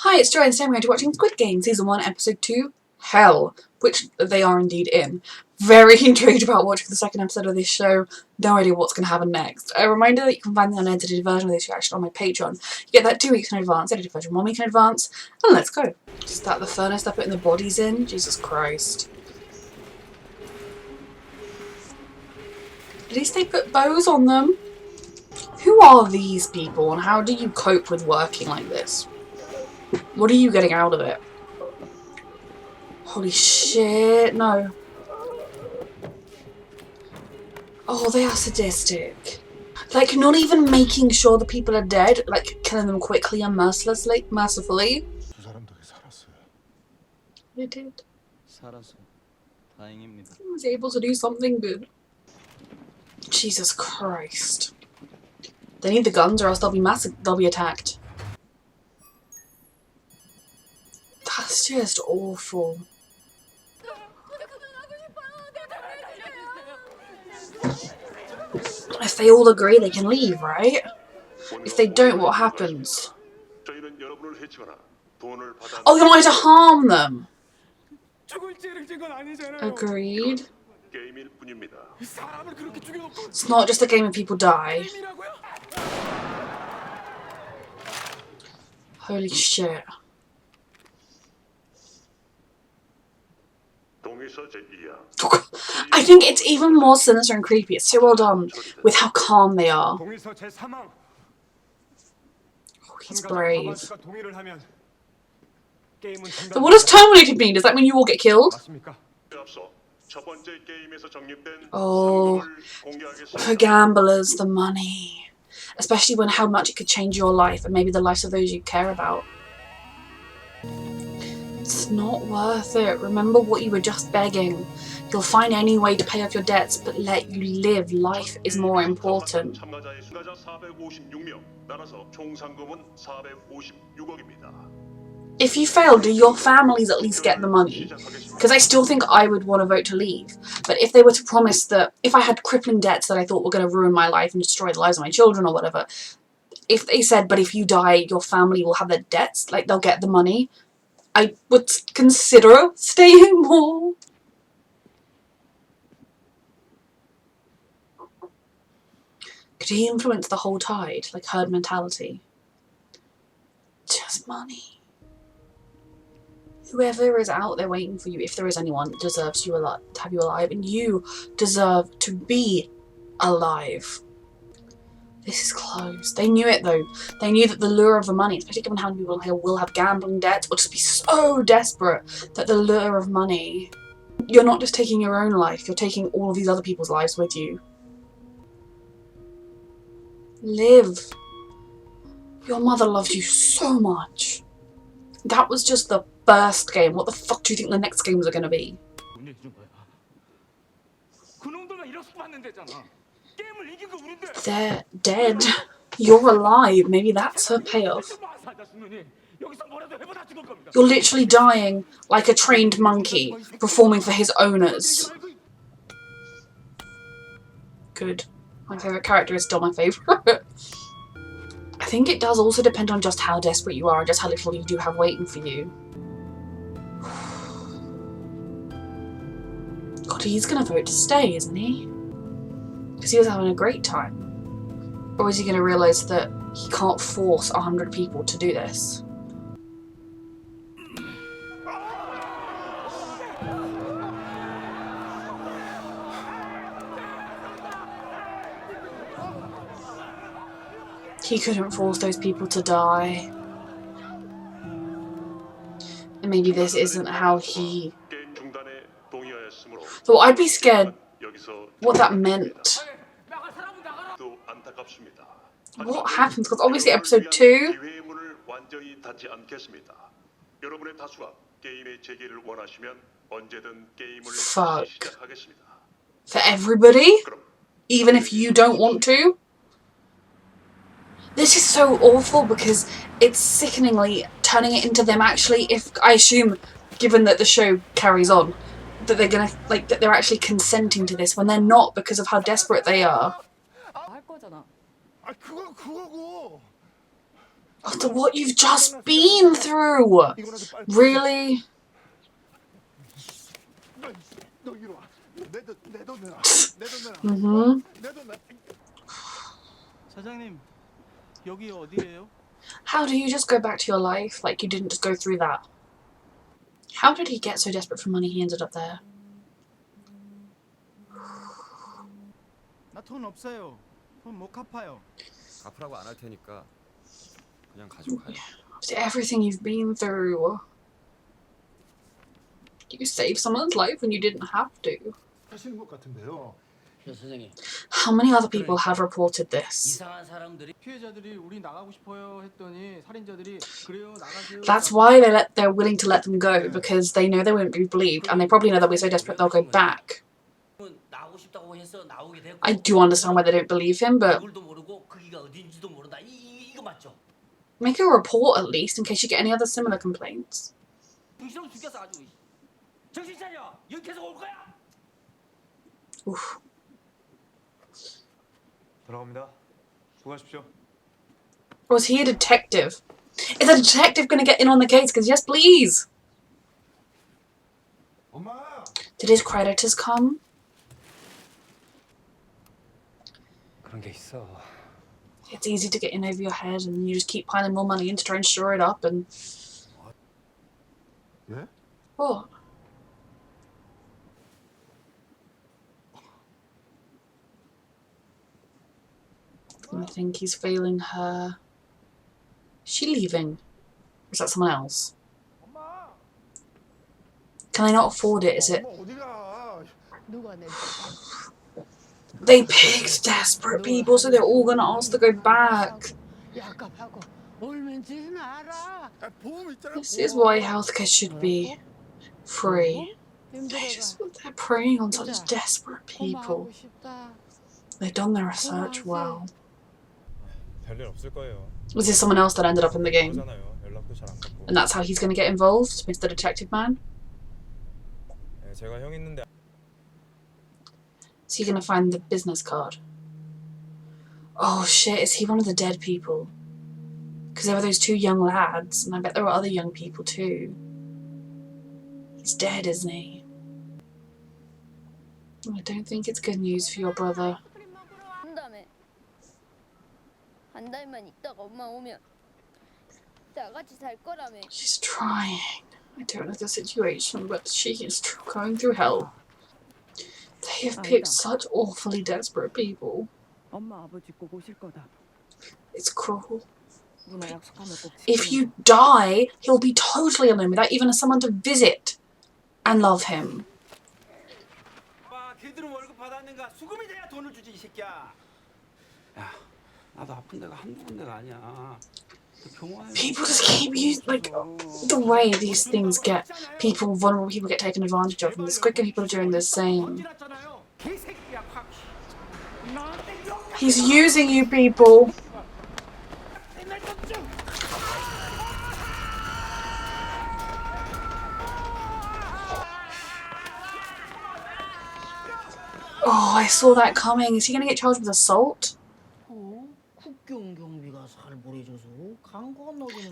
Hi, it's Joy and today I'm going to be watching Squid Game Season 1 Episode 2, Hell, which they are indeed in. Very intrigued about watching the second episode of this show, no idea what's going to happen next. A reminder that you can find the unedited version of this reaction on my Patreon. You get that 2 weeks in advance, edited version 1 week in advance, and let's go. Is that the furnace they're putting the bodies in? Jesus Christ. At least they put bows on them. Who are these people and how do you cope with working like this? What are you getting out of it? Holy shit, no. Oh, they are sadistic. Like, not even making sure the people are dead, like, killing them quickly and mercifully. They did. I was able to do something good. Jesus Christ. They need the guns or else they'll be attacked. That's just awful. If they all agree, they can leave, right? If they don't, what happens? Oh, you wanted to harm them! Agreed. It's not just a game of people die. Holy shit. I think it's even more sinister and creepy. It's so well done with how calm they are. Oh, he's brave. So what does terminated mean? Does that mean you all get killed? Oh, for gamblers, the money. Especially when how much it could change your life and maybe the lives of those you care about. It's not worth it. Remember what you were just begging. You'll find any way to pay off your debts, but let you live. Life is more important. If you fail, do your families at least get the money? Because I still think I would want to vote to leave. But if they were to promise that, if I had crippling debts that I thought were going to ruin my life and destroy the lives of my children or whatever, if they said, but if you die, your family will have their debts, like they'll get the money, I would consider staying more. Could he influence the whole tide, like herd mentality? Just money. Whoever is out there waiting for you, if there is anyone, deserves to have you alive, and you deserve to be alive. This is close. They knew it though. They knew that the lure of the money, especially given how many people here will have gambling debts, will just be so desperate that the lure of money. You're not just taking your own life, you're taking all of these other people's lives with you. Live. Your mother loved you so much. That was just the first game. What the fuck do you think the next games are going to be? They're dead. You're alive. Maybe that's her payoff. You're literally dying like a trained monkey, performing for his owners. Good. My favourite character is still my favourite. I think it does also depend on just how desperate you are and just how little you do have waiting for you. God, he's gonna vote to stay, isn't he? Because he was having a great time. Or is he gonna realise that he can't force 100 people to do this? He couldn't force those people to die. And maybe this isn't how he... So I'd be scared what that meant. What happens? Because obviously episode 2... Fuck. For everybody? Even if you don't want to? This is so awful because it's sickeningly turning it into them actually, if I assume, given that the show carries on, that they're gonna, like, that they're actually consenting to this when they're not because of how desperate they are. After what you've just been through! Really? Mm-hmm. 사장님, 여기 어디예요? How do you just go back to your life like you didn't just go through that? How did he get so desperate for money he ended up there? 나 돈 없어요. 돈 못 갚아요. 갚으라고 안 할 테니까 그냥 가지고 가요. After everything you've been through, you saved someone's life when you didn't have to. 하시는 것 같은데요. 선생님, How many other people have reported this? 이상한 사람들이 피해자들이 우리 나가고 싶어요 했더니 살인자들이 그래요 나가세요. That's why they're willing to let them go, because they know they won't be believed, and they probably know they'll be so desperate they'll go back. 나오고 싶다고 해서 나오게 되고. I do understand why they don't believe him, but 얼굴도 모르고 거기가 어딘지도 모른다. 이거 맞죠? make a report at least in case you get any other similar complaints. 정신을 죽였어 아주. 정신 차려. 여기 계속 올 거야. Oof. 들어갑니다. 수고하십시오. Was he a detective? Is a detective going to get in on the case? Because yes, please. 엄마. Did his creditors come? 그런 게 있어. It's easy to get in over your head, and you just keep piling more money in to try and shore it up. And 예? what? I think he's failing her. Is she leaving? Or is that someone else? 엄마. Can they not afford it? Is it? 엄마 어디가? They picked desperate people, so they're all gonna ask to go back. This is why healthcare should be free. They're preying on such desperate people. They've done their research well. 별일 없을 거예요. Was this someone else that ended up in the game? 그러잖아요. 연락도 잘 안 받고. And that's how he's gonna get involved, Mr. Detective Man? 네, 제가 형 있는데. Is he gonna find the business card? Oh shit, is he one of the dead people? Because there were those two young lads, and I bet there were other young people too. He's dead, isn't he? I don't think it's good news for your brother. 한 달만 있다가 엄마 오면 다 같이 살 거라며. She's trying. I don't know the situation, but she is going through hell. They have picked such awfully desperate people. 엄마 아버지 꼭 오실 거다. It's cruel. 누나 약속하면 꼭 If you die, he'll be totally alone without even someone to visit and love him. 봐, 걔들은 월급 받았는가? 수금이 돼야 돈을 주지 이 새끼야. 야, 나도 아픈 데가 한두 군데가 아니야. 병원에 People just keep using, like, the way these things get people, vulnerable people get taken advantage of, and the Squid Game people are doing the same. 개새끼야 확. He's using you people. Oh, I saw that coming. Is he going to get charged with assault?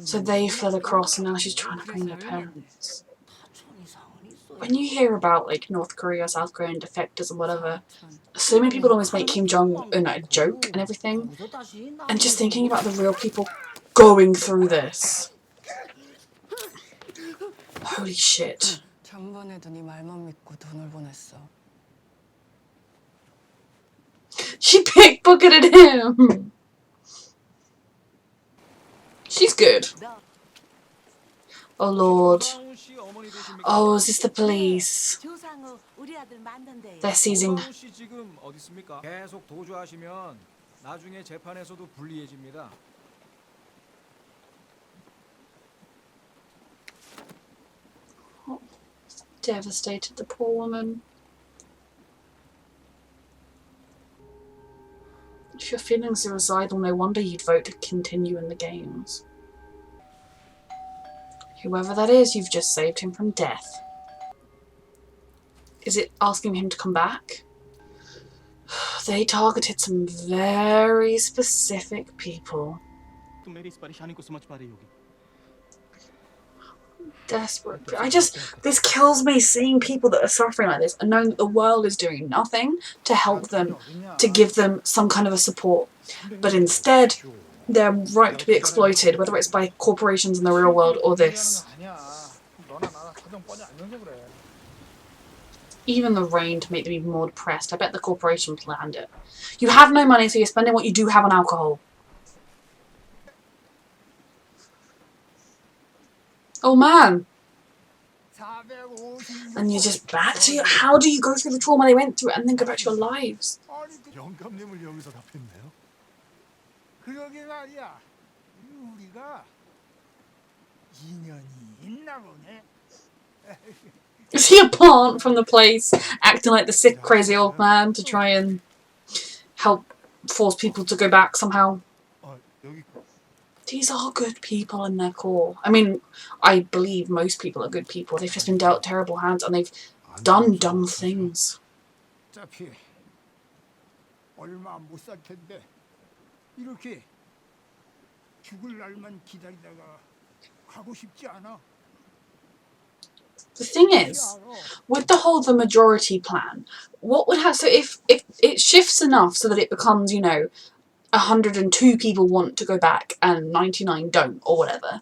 So they fled across and now she's trying to bring their parents. When you hear about like North Korea, South Korea and defectors and whatever, so many people always make Kim Jong-un a joke and everything. And just thinking about the real people going through this. Holy shit. 전번에도 네 말만 믿고 돈을 보냈어. She pickpocketed him! She's good. Oh lord. Oh, is this the police? They're seizing. 씨 지금 어디 있습니까? 계속 도주하시면 나중에 재판에서도 불리해집니다. Devastated the poor woman. If you're feeling suicidal, no wonder you'd vote to continue in the games. Whoever that is, you've just saved him from death. Is it asking him to come back? They targeted some very specific people. Desperate. This kills me seeing people that are suffering like this and knowing that the world is doing nothing to help them, to give them some kind of a support. But instead, they're ripe to be exploited, whether it's by corporations in the real world or this. Even the rain to make them even more depressed. I bet the corporation planned it. You have no money, so you're spending what you do have on alcohol. Oh man. And you're just back to your... How do you go through the trauma they went through and then go back to your lives? 영감님을 여기서 답했네요. 그러게 말이야. 우리가 인연이 있나 보네. Is he a plant from the place, acting like the sick, crazy old man to try and help force people to go back somehow? 여기 These are good people in their core. I mean, I believe most people are good people. They've just been dealt terrible hands and they've done dumb things. 어차피 얼마 못 살 텐데 이렇게 죽을 날만 기다리다가 가고 싶지 않아. The thing is, with the majority plan, what would happen? So if it shifts enough so that it becomes, you know, 102 people want to go back and 99 don't, or whatever,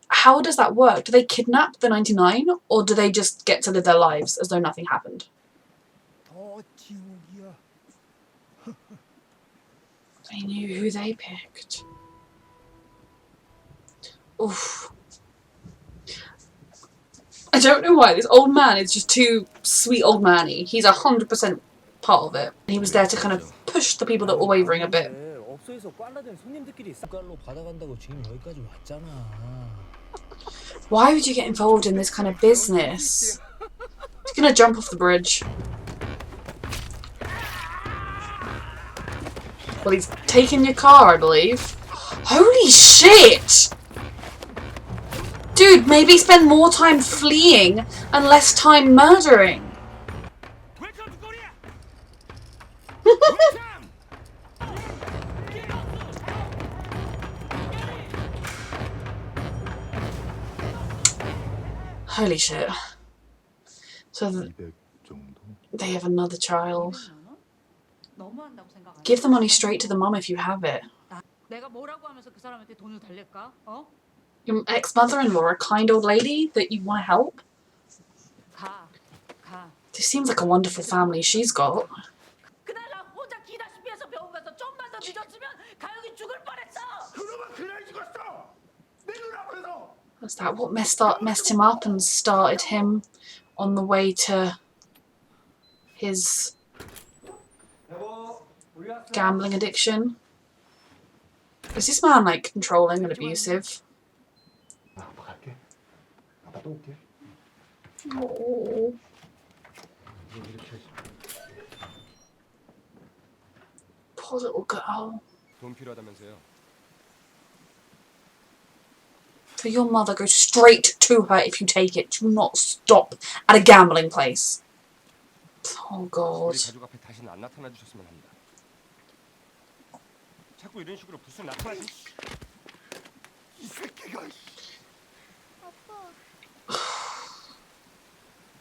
how does that work? Do they kidnap the 99, or do they just get to live their lives as though nothing happened? 더 지옥이야. They knew who they picked. Oof. I don't know why this old man is just too sweet old man-y. He's 100% part of it. He was there to kind of push the people that were wavering a bit. Why would you get involved in this kind of business? He's gonna jump off the bridge. Well, he's taking your car, I believe. Holy shit! Dude, maybe spend more time fleeing and less time murdering. Holy shit. So they have another child. Give the money straight to the mum if you have it. Your ex-mother-in-law, a kind old lady that you want to help? This seems like a wonderful family she's got. Was that what messed him up and started him on the way to his gambling addiction? Is this man like controlling and abusive? 아빠 갈게. 아빠 또 올게. Oh. Poor little girl. 돈 필요하다면서요? For your mother, go straight to her if you take it. Do not stop at a gambling place. Oh God. 우리 가족 앞에 다시는 안 나타나 주셨으면 합니다. 자꾸 이런 식으로 부스 나타나시. 이 새끼가.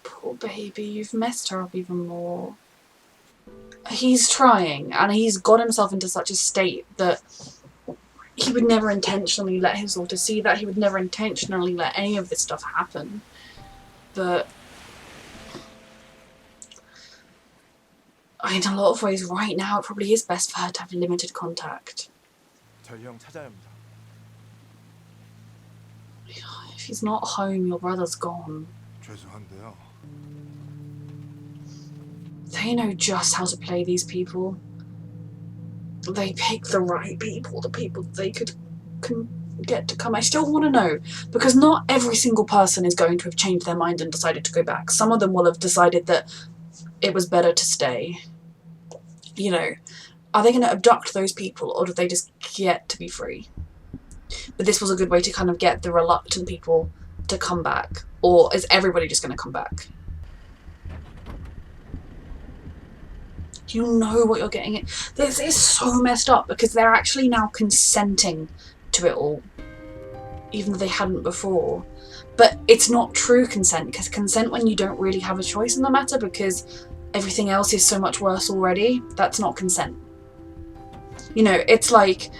Poor baby, you've messed her up even more. He's trying, and he's got himself into such a state that he would never intentionally let his daughter see that. He would never intentionally let any of this stuff happen. But in a lot of ways, right now, it probably is best for her to have limited contact. 전령 찾아야 합니다. If he's not home, your brother's gone. 죄송한데요. They know just how to play these people. They pick the right people, the people they can get to come. I still want to know, because not every single person is going to have changed their mind and decided to go back. Some of them will have decided that it was better to stay. You know, are they going to abduct those people, or do they just get to be free? But this was a good way to kind of get the reluctant people to come back. Or is everybody just going to come back? You know what you're getting. This is so messed up, because they're actually now consenting to it all, even though they hadn't before. But it's not true consent, because consent when you don't really have a choice in the matter because everything else is so much worse already, that's not consent. You know, it's like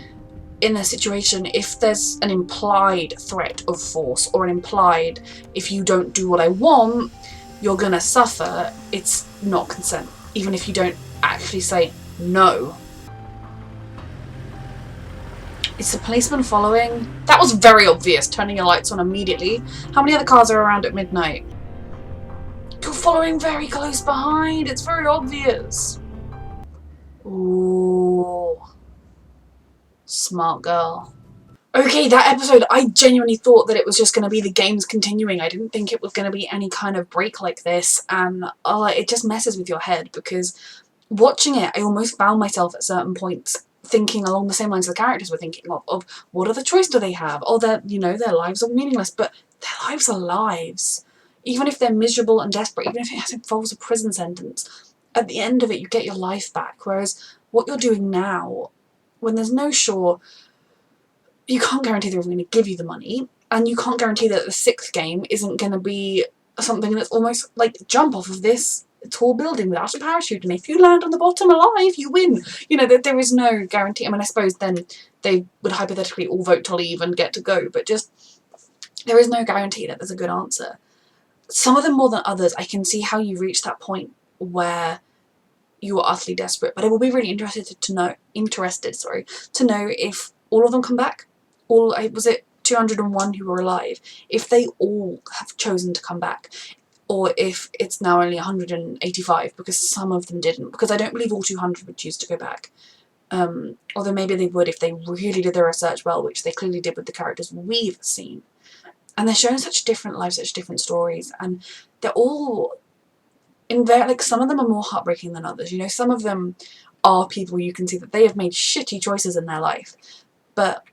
in a situation, if there's an implied threat of force or an implied, if you don't do what I want, you're gonna suffer, it's not consent, even if you don't actually say no. Is the policeman following? That was very obvious, turning your lights on immediately. How many other cars are around at midnight? You're following very close behind, it's very obvious. Ooh. Smart girl. Okay, that episode, I genuinely thought that it was just going to be the games continuing. I didn't think it was going to be any kind of break like this, and it just messes with your head, because watching it, I almost found myself at certain points thinking along the same lines the characters were thinking of what other choice do they have? Oh, their lives are meaningless, but their lives are lives. Even if they're miserable and desperate, even if it involves a prison sentence, at the end of it, you get your life back. Whereas what you're doing now, when there's no shore, you can't guarantee they're going to give you the money, and you can't guarantee that the 6th game isn't going to be something that's almost like jump off of this tall building without a parachute, and if you land on the bottom alive, you win. You know, there is no guarantee. I mean, I suppose then they would hypothetically all vote to leave and get to go, but just there is no guarantee that there's a good answer. Some of them more than others, I can see how you reach that point where you are utterly desperate, but I will be really interested to know if all of them come back. Was it 201 who were alive? If they all have chosen to come back, or if it's now only 185 because some of them didn't, because I don't believe all 200 would choose to go back. Although maybe they would if they really did their research well, which they clearly did with the characters we've seen. And they're showing such different lives, such different stories, and they're all like, some of them are more heartbreaking than others. You know, some of them are people you can see that they have made shitty choices in their life, but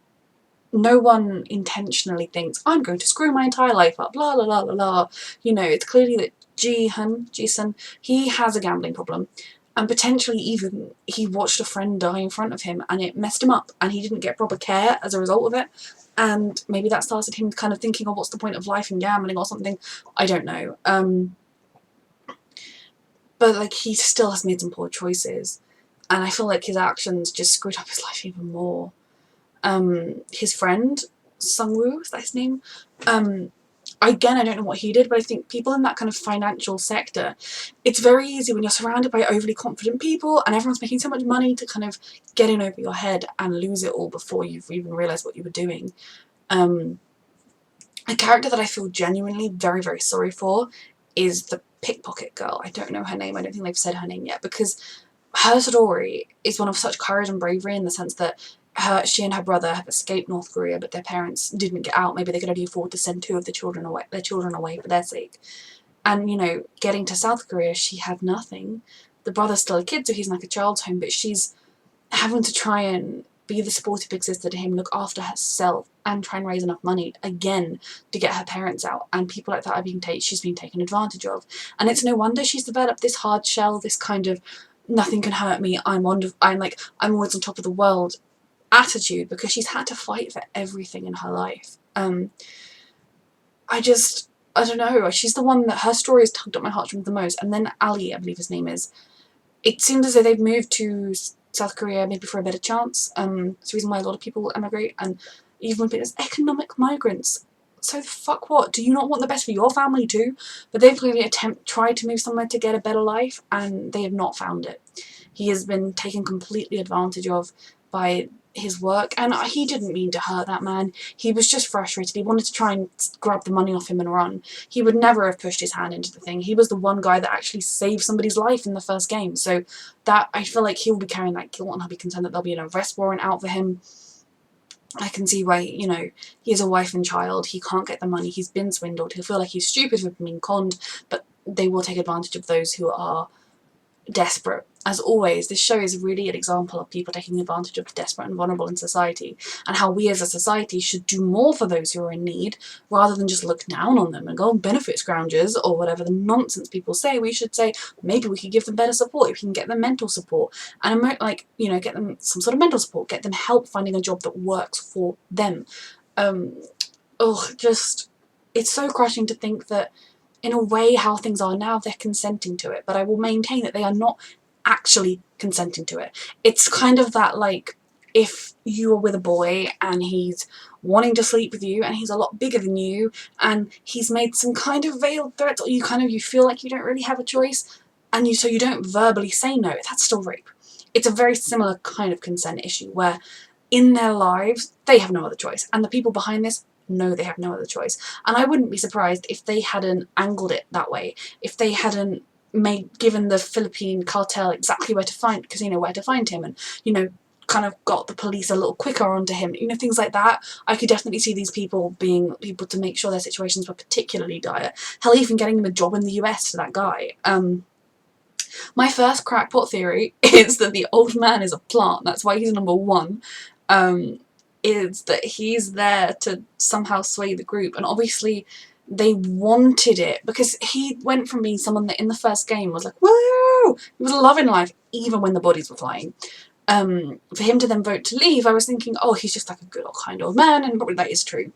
no one intentionally thinks, I'm going to screw my entire life up, blah, blah, blah, blah, blah. You know, it's clearly that Ji-sun, he has a gambling problem, and potentially even he watched a friend die in front of him and it messed him up, and he didn't get proper care as a result of it, and maybe that started him kind of thinking, oh, what's the point of life in gambling or something? I don't know. But like, he still has made some poor choices, and I feel like his actions just screwed up his life even more. His friend, Sungwoo, is that his name? Again, I don't know what he did, but I think people in that kind of financial sector, it's very easy when you're surrounded by overly confident people and everyone's making so much money to kind of get in over your head and lose it all before you've even realised what you were doing. A character that I feel genuinely very, very sorry for is the pickpocket girl. I don't know her name. I don't think they've said her name yet, because her story is one of such courage and bravery, in the sense that she and her brother have escaped North Korea, but their parents didn't get out. Maybe they could only afford to send 2 of their children away for their sake. And, you know, getting to South Korea, she had nothing. The brother's still a kid, so he's in like a child's home, but she's having to try and be the supportive big sister to him, look after herself, and try and raise enough money again to get her parents out. And people like that are she's being taken advantage of. And it's no wonder she's developed this hard shell, this kind of nothing can hurt me, I'm always on top of the world attitude, because she's had to fight for everything in her life. I don't know, she's the one that her story has tugged at my heartstrings the most. And then Ali, I believe his name is, it seems as though they've moved to South Korea maybe for a better chance. It's the reason why a lot of people emigrate, and even as economic migrants. So the fuck what? Do you not want the best for your family too? But they've clearly tried to move somewhere to get a better life, and they have not found it. He has been taken completely advantage of by his work, and he didn't mean to hurt that man. He was just frustrated. He wanted to try and grab the money off him and run. He would never have pushed his hand into the thing. He was the one guy that actually saved somebody's life in the first game, so that, I feel like he'll be carrying that guilt, and I'll be concerned that there'll be an arrest warrant out for him. I can see why, you know, he has a wife and child, he can't get the money, he's been swindled, he'll feel like he's stupid for being conned, but they will take advantage of those who are desperate. As always, this show is really an example of people taking advantage of the desperate and vulnerable in society, and how we as a society should do more for those who are in need, rather than just look down on them and go, benefit scroungers, or whatever the nonsense people say. We should say, maybe we could give them better support, if we can get them mental support, and like, you know, get them some sort of mental support, get them help finding a job that works for them. Just, it's so crushing to think that, in a way, how things are now, they're consenting to it, but I will maintain that they are not actually consenting to it. It's kind of that, like, if you are with a boy and he's wanting to sleep with you and he's a lot bigger than you and he's made some kind of veiled threats, or you feel like you don't really have a choice, and so you don't verbally say no, that's still rape. It's a very similar kind of consent issue where in their lives they have no other choice, and the people behind this know they have no other choice. And I wouldn't be surprised if they hadn't angled it that way, if they hadn't given the Philippine cartel exactly where to find him, and, you know, kind of got the police a little quicker onto him, you know, things like that. I could definitely see these people being people to make sure their situations were particularly dire. Hell, even getting him a job in the US to that guy. My first crackpot theory is that the old man is a plant. That's why he's number one. Is that he's there to somehow sway the group, and obviously they wanted it because he went from being someone that in the first game was like, woo, he was loving life even when the bodies were flying. For him to then vote to leave, I was thinking, oh, he's just like a good old kind old man, and probably that is true.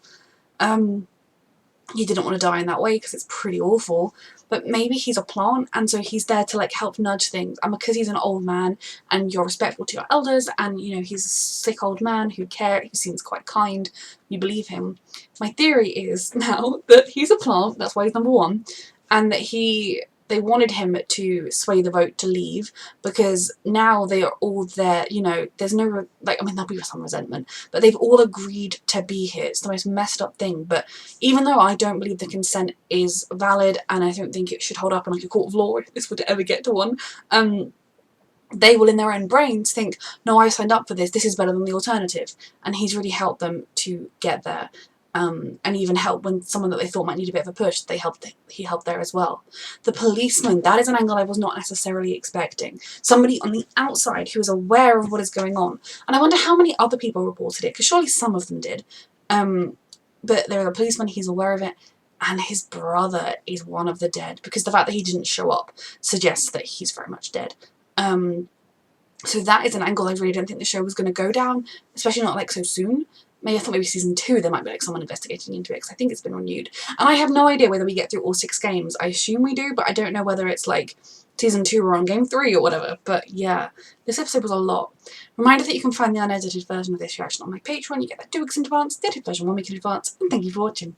He didn't want to die in that way because it's pretty awful, but maybe he's a plant, and so he's there to like help nudge things, and because he's an old man and you're respectful to your elders, and you know he's a sick old man who seems quite kind, you believe him. My theory is now that he's a plant, that's why he's number one, and that they wanted him to sway the vote to leave because now they are all there, you know, there's no, like, I mean, there'll be some resentment, but they've all agreed to be here. It's the most messed up thing, but even though I don't believe the consent is valid, and I don't think it should hold up in like a court of law if this would ever get to one, they will in their own brains think, no, I signed up for this is better than the alternative, and he's really helped them to get there. And even help when someone that they thought might need a bit of a push, he helped there as well. The policeman, that is an angle I was not necessarily expecting. Somebody on the outside who is aware of what is going on. And I wonder how many other people reported it, because surely some of them did. But there was a policeman, he's aware of it, and his brother is one of the dead, because the fact that he didn't show up suggests that he's very much dead. So that is an angle I really don't think the show was going to go down, especially not like so soon. I thought maybe season 2 there might be like someone investigating into it, because I think it's been renewed. And I have no idea whether we get through all 6 games. I assume we do, but I don't know whether it's like season 2 or on game 3 or whatever. But yeah, this episode was a lot. Reminder that you can find the unedited version of this reaction on my Patreon. You get that 2 weeks in advance, the edited version 1 week in advance, and thank you for watching.